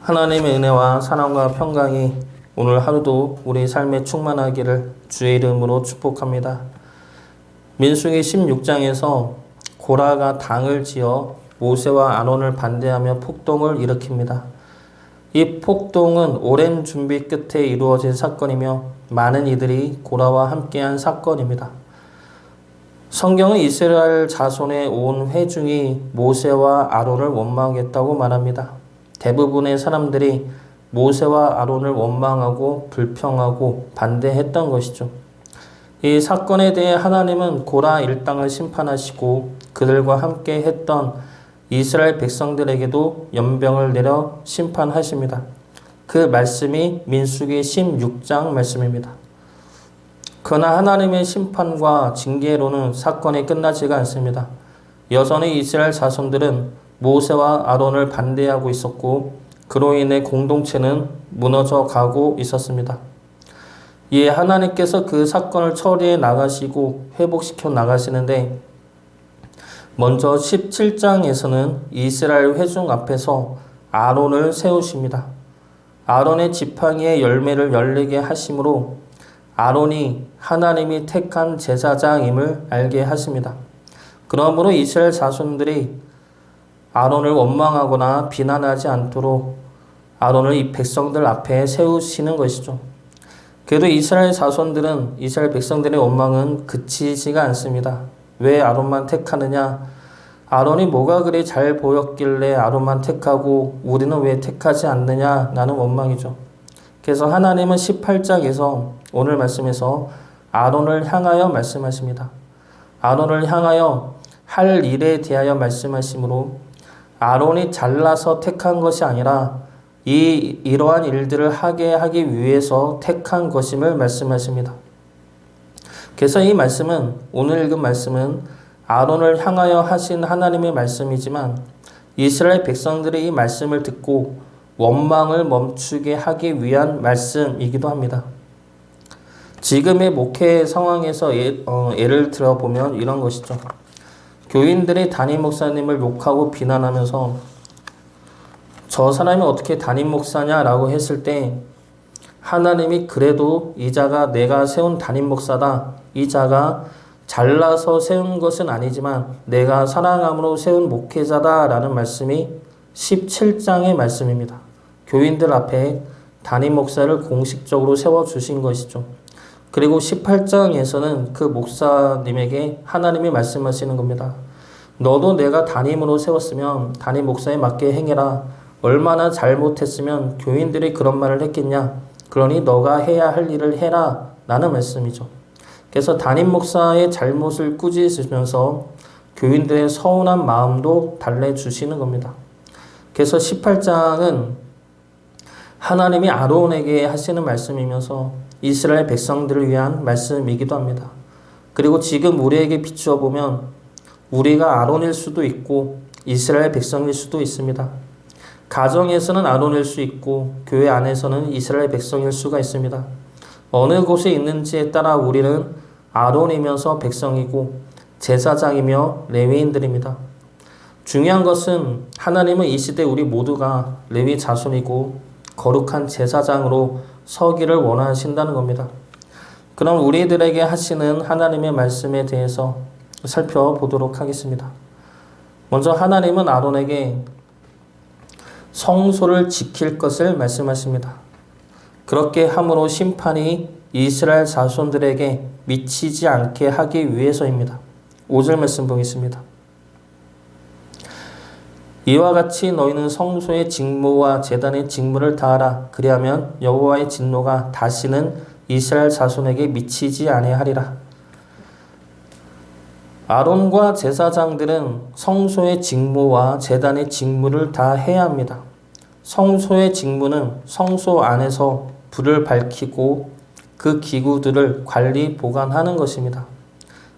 하나님의 은혜와 사랑과 평강이 오늘 하루도 우리 삶에 충만하기를 주의 이름으로 축복합니다. 민수기 16장에서 고라가 당을 지어 모세와 아론을 반대하며 폭동을 일으킵니다. 이 폭동은 오랜 준비 끝에 이루어진 사건이며 많은 이들이 고라와 함께한 사건입니다. 성경은 이스라엘 자손의 온 회중이 모세와 아론을 원망했다고 말합니다. 대부분의 사람들이 모세와 아론을 원망하고 불평하고 반대했던 것이죠. 이 사건에 대해 하나님은 고라 일당을 심판하시고 그들과 함께 했던 이스라엘 백성들에게도 연병을 내려 심판하십니다. 그 말씀이 민수기 16장 말씀입니다. 그러나 하나님의 심판과 징계로는 사건이 끝나지가 않습니다. 여전히 이스라엘 자손들은 모세와 아론을 반대하고 있었고 그로 인해 공동체는 무너져 가고 있었습니다. 이에 하나님께서 그 사건을 처리해 나가시고 회복시켜 나가시는데 먼저 17장에서는 이스라엘 회중 앞에서 아론을 세우십니다. 아론의 지팡이의 열매를 열리게 하심으로 아론이 하나님이 택한 제사장임을 알게 하십니다. 그러므로 이스라엘 자손들이 아론을 원망하거나 비난하지 않도록 아론을 이 백성들 앞에 세우시는 것이죠. 그래도 이스라엘 자손들은 이스라엘 백성들의 원망은 그치지가 않습니다. 왜 아론만 택하느냐? 아론이 뭐가 그리 잘 보였길래 아론만 택하고 우리는 왜 택하지 않느냐? 라는 원망이죠. 그래서 하나님은 18장에서 오늘 말씀에서 아론을 향하여 말씀하십니다. 아론을 향하여 할 일에 대하여 말씀하시므로 아론이 잘나서 택한 것이 아니라 이러한 일들을 하게 하기 위해서 택한 것임을 말씀하십니다. 그래서 이 말씀은 오늘 읽은 말씀은 아론을 향하여 하신 하나님의 말씀이지만 이스라엘 백성들이 이 말씀을 듣고 원망을 멈추게 하기 위한 말씀이기도 합니다. 지금의 목회 상황에서 예를 들어보면 이런 것이죠. 교인들이 담임 목사님을 욕하고 비난하면서 저 사람이 어떻게 담임 목사냐라고 했을 때 하나님이 그래도 이 자가 내가 세운 담임 목사다. 이 자가 잘나서 세운 것은 아니지만 내가 사랑함으로 세운 목회자다라는 말씀이 17장의 말씀입니다. 교인들 앞에 담임 목사를 공식적으로 세워주신 것이죠. 그리고 18장에서는 그 목사님에게 하나님이 말씀하시는 겁니다. 너도 내가 담임으로 세웠으면 담임 목사에 맞게 행해라. 얼마나 잘못했으면 교인들이 그런 말을 했겠냐. 그러니 너가 해야 할 일을 해라. 라는 말씀이죠. 그래서 담임 목사의 잘못을 꾸짖으면서 교인들의 서운한 마음도 달래주시는 겁니다. 그래서 18장은 하나님이 아론에게 하시는 말씀이면서 이스라엘 백성들을 위한 말씀이기도 합니다. 그리고 지금 우리에게 비추어 보면 우리가 아론일 수도 있고 이스라엘 백성일 수도 있습니다. 가정에서는 아론일 수 있고 교회 안에서는 이스라엘 백성일 수가 있습니다. 어느 곳에 있는지에 따라 우리는 아론이면서 백성이고 제사장이며 레위인들입니다. 중요한 것은 하나님은 이 시대 우리 모두가 레위 자손이고 거룩한 제사장으로 서기를 원하신다는 겁니다. 그럼 우리들에게 하시는 하나님의 말씀에 대해서 살펴보도록 하겠습니다. 먼저 하나님은 아론에게 성소를 지킬 것을 말씀하십니다. 그렇게 함으로 심판이 이스라엘 자손들에게 미치지 않게 하기 위해서입니다. 5절 말씀 보겠습니다. 이와 같이 너희는 성소의 직무와 제단의 직무를 다하라. 그리하면 여호와의 진노가 다시는 이스라엘 자손에게 미치지 아니하리라. 아론과 제사장들은 성소의 직무와 제단의 직무를 다 해야 합니다. 성소의 직무는 성소 안에서 불을 밝히고 그 기구들을 관리 보관하는 것입니다.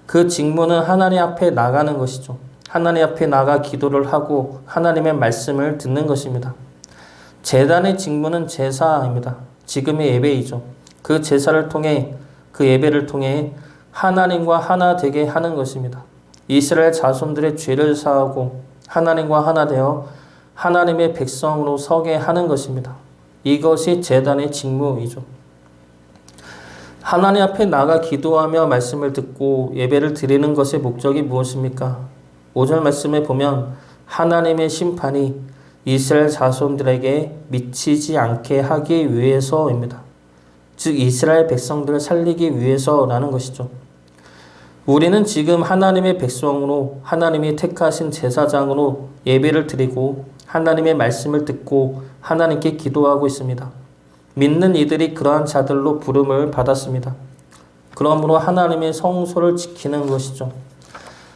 그 직무는 하나님 앞에 나가는 것이죠. 하나님 앞에 나가 기도를 하고 하나님의 말씀을 듣는 것입니다. 제단의 직무는 제사입니다. 지금의 예배이죠. 그 제사를 통해 그 예배를 통해 하나님과 하나 되게 하는 것입니다. 이스라엘 자손들의 죄를 사하고 하나님과 하나 되어 하나님의 백성으로 서게 하는 것입니다. 이것이 제단의 직무이죠. 하나님 앞에 나가 기도하며 말씀을 듣고 예배를 드리는 것의 목적이 무엇입니까? 5절 말씀에 보면 하나님의 심판이 이스라엘 자손들에게 미치지 않게 하기 위해서입니다. 즉 이스라엘 백성들을 살리기 위해서라는 것이죠. 우리는 지금 하나님의 백성으로 하나님이 택하신 제사장으로 예배를 드리고 하나님의 말씀을 듣고 하나님께 기도하고 있습니다. 믿는 이들이 그러한 자들로 부름을 받았습니다. 그러므로 하나님의 성소를 지키는 것이죠.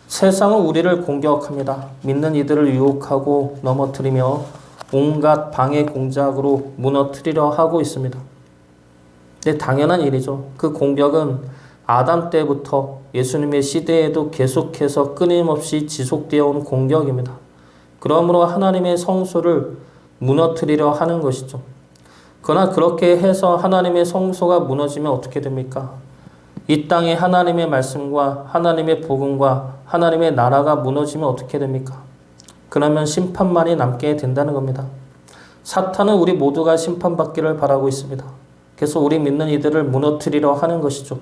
세상은 우리를 공격합니다. 믿는 이들을 유혹하고 넘어뜨리며 온갖 방해 공작으로 무너뜨리려 하고 있습니다. 네, 당연한 일이죠. 그 공격은 아담 때부터 예수님의 시대에도 계속해서 끊임없이 지속되어 온 공격입니다. 그러므로 하나님의 성소를 무너뜨리려 하는 것이죠. 그러나 그렇게 해서 하나님의 성소가 무너지면 어떻게 됩니까? 이 땅에 하나님의 말씀과 하나님의 복음과 하나님의 나라가 무너지면 어떻게 됩니까? 그러면 심판만이 남게 된다는 겁니다. 사탄은 우리 모두가 심판받기를 바라고 있습니다. 그래서 우리 믿는 이들을 무너뜨리려 하는 것이죠.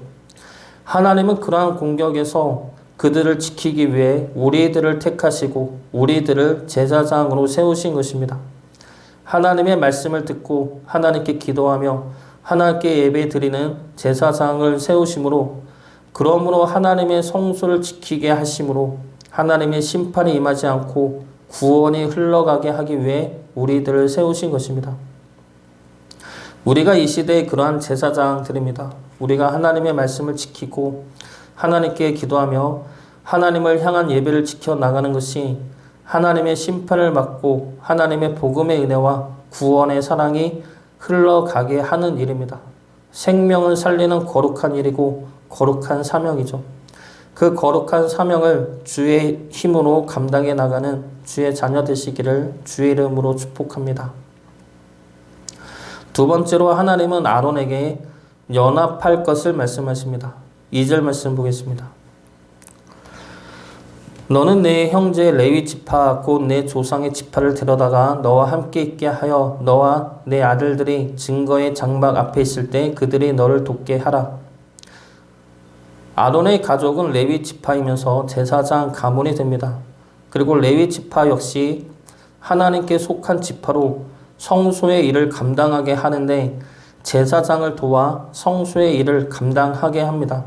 하나님은 그러한 공격에서 그들을 지키기 위해 우리들을 택하시고 우리들을 제사장으로 세우신 것입니다. 하나님의 말씀을 듣고 하나님께 기도하며 하나님께 예배 드리는 제사장을 세우심으로 그러므로 하나님의 성소를 지키게 하심으로 하나님의 심판이 임하지 않고 구원이 흘러가게 하기 위해 우리들을 세우신 것입니다. 우리가 이 시대의 그러한 제사장들입니다. 우리가 하나님의 말씀을 지키고 하나님께 기도하며 하나님을 향한 예배를 지켜나가는 것이 하나님의 심판을 받고 하나님의 복음의 은혜와 구원의 사랑이 흘러가게 하는 일입니다. 생명을 살리는 거룩한 일이고 거룩한 사명이죠. 그 거룩한 사명을 주의 힘으로 감당해 나가는 주의 자녀 되시기를 주의 이름으로 축복합니다. 두 번째로 하나님은 아론에게 연합할 것을 말씀하십니다. 2절 말씀 보겠습니다. 너는 내 형제 레위 지파 곧 내 조상의 지파를 데려다가 너와 함께 있게 하여 너와 내 아들들이 증거의 장막 앞에 있을 때 그들이 너를 돕게 하라. 아론의 가족은 레위 지파이면서 제사장 가문이 됩니다. 그리고 레위 지파 역시 하나님께 속한 지파로 성소의 일을 감당하게 하는데 제사장을 도와 성소의 일을 감당하게 합니다.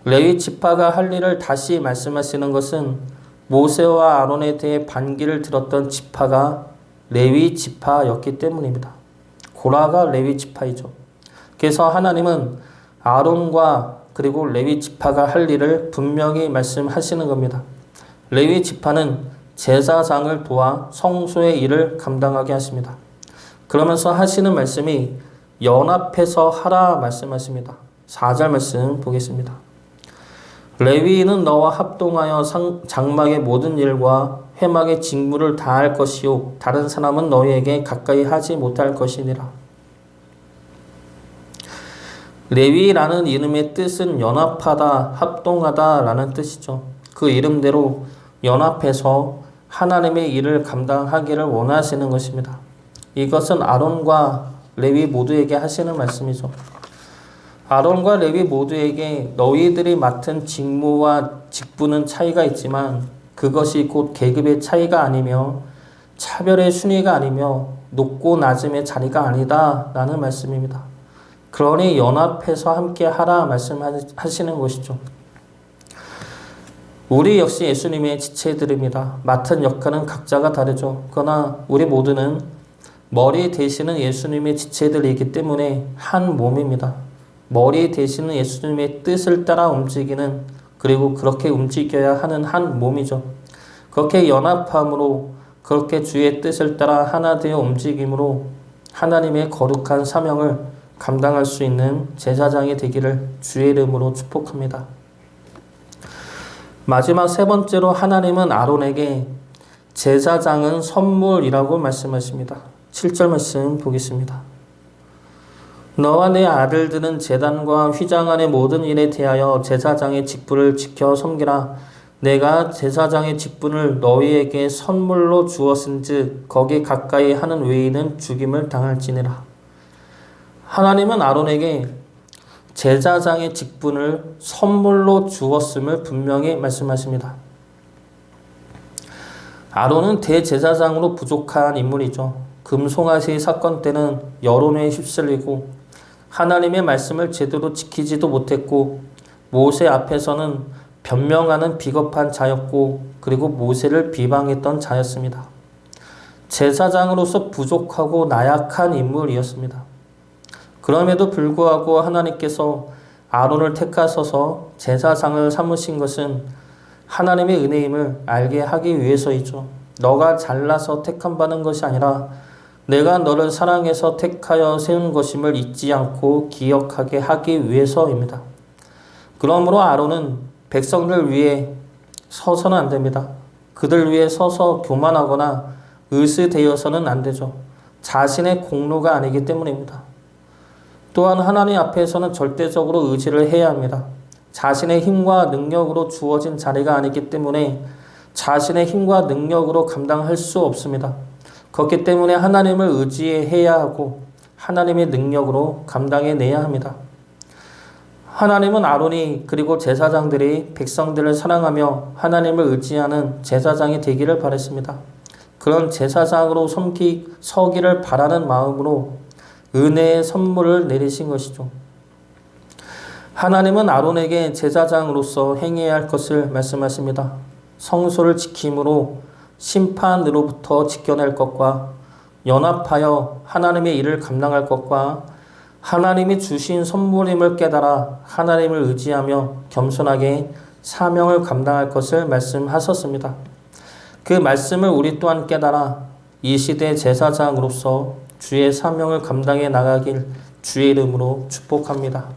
레위 지파가 할 일을 다시 말씀하시는 것은 모세와 아론에 대해 반기를 들었던 지파가 레위 지파였기 때문입니다. 고라가 레위 지파이죠. 그래서 하나님은 아론과 그리고 레위 지파가 할 일을 분명히 말씀하시는 겁니다. 레위 지파는 제사장을 도와 성소의 일을 감당하게 하십니다. 그러면서 하시는 말씀이 연합해서 하라 말씀하십니다. 4절 말씀 보겠습니다. 레위인은 너와 합동하여 장막의 모든 일과 회막의 직무를 다할 것이요 다른 사람은 너희에게 가까이 하지 못할 것이니라. 레위라는 이름의 뜻은 연합하다, 합동하다 라는 뜻이죠. 그 이름대로 연합해서 하나님의 일을 감당하기를 원하시는 것입니다. 이것은 아론과 레위 모두에게 하시는 말씀이죠. 아론과 레위 모두에게 너희들이 맡은 직무와 직분은 차이가 있지만 그것이 곧 계급의 차이가 아니며 차별의 순위가 아니며 높고 낮음의 자리가 아니다 라는 말씀입니다. 그러니 연합해서 함께 하라 말씀하시는 것이죠. 우리 역시 예수님의 지체들입니다. 맡은 역할은 각자가 다르죠. 그러나 우리 모두는 머리 되시는 예수님의 지체들이기 때문에 한 몸입니다. 머리 되시는 예수님의 뜻을 따라 움직이는 그리고 그렇게 움직여야 하는 한 몸이죠. 그렇게 연합함으로 그렇게 주의 뜻을 따라 하나 되어 움직임으로 하나님의 거룩한 사명을 감당할 수 있는 제사장이 되기를 주의 이름으로 축복합니다. 마지막 세 번째로 하나님은 아론에게 제사장은 선물이라고 말씀하십니다. 7절 말씀 보겠습니다. 너와 내 아들들은 제단과 휘장 안의 모든 일에 대하여 제사장의 직분을 지켜 섬기라. 내가 제사장의 직분을 너희에게 선물로 주었은즉 거기 가까이 하는 외인은 죽임을 당할지니라. 하나님은 아론에게 제사장의 직분을 선물로 주었음을 분명히 말씀하십니다. 아론은 대제사장으로 부족한 인물이죠. 금송아지 사건 때는 여론에 휩쓸리고 하나님의 말씀을 제대로 지키지도 못했고 모세 앞에서는 변명하는 비겁한 자였고 그리고 모세를 비방했던 자였습니다. 제사장으로서 부족하고 나약한 인물이었습니다. 그럼에도 불구하고 하나님께서 아론을 택하셔서 제사장을 삼으신 것은 하나님의 은혜임을 알게 하기 위해서이죠. 너가 잘나서 택함 받는 것이 아니라 내가 너를 사랑해서 택하여 세운 것임을 잊지 않고 기억하게 하기 위해서입니다. 그러므로 아론은 백성들 위에 서서는 안 됩니다. 그들 위에 서서 교만하거나 으스대어서는 안 되죠. 자신의 공로가 아니기 때문입니다. 또한 하나님 앞에서는 절대적으로 의지를 해야 합니다. 자신의 힘과 능력으로 주어진 자리가 아니기 때문에 자신의 힘과 능력으로 감당할 수 없습니다. 그렇기 때문에 하나님을 의지해야 하고 하나님의 능력으로 감당해내야 합니다. 하나님은 아론이 그리고 제사장들이 백성들을 사랑하며 하나님을 의지하는 제사장이 되기를 바랬습니다. 그런 제사장으로 서기를 바라는 마음으로 은혜의 선물을 내리신 것이죠. 하나님은 아론에게 제사장으로서 행해야 할 것을 말씀하십니다. 성소를 지킴으로 심판으로부터 지켜낼 것과 연합하여 하나님의 일을 감당할 것과 하나님이 주신 선물임을 깨달아 하나님을 의지하며 겸손하게 사명을 감당할 것을 말씀하셨습니다. 그 말씀을 우리 또한 깨달아 이 시대 제사장으로서 주의 사명을 감당해 나가길 주의 이름으로 축복합니다.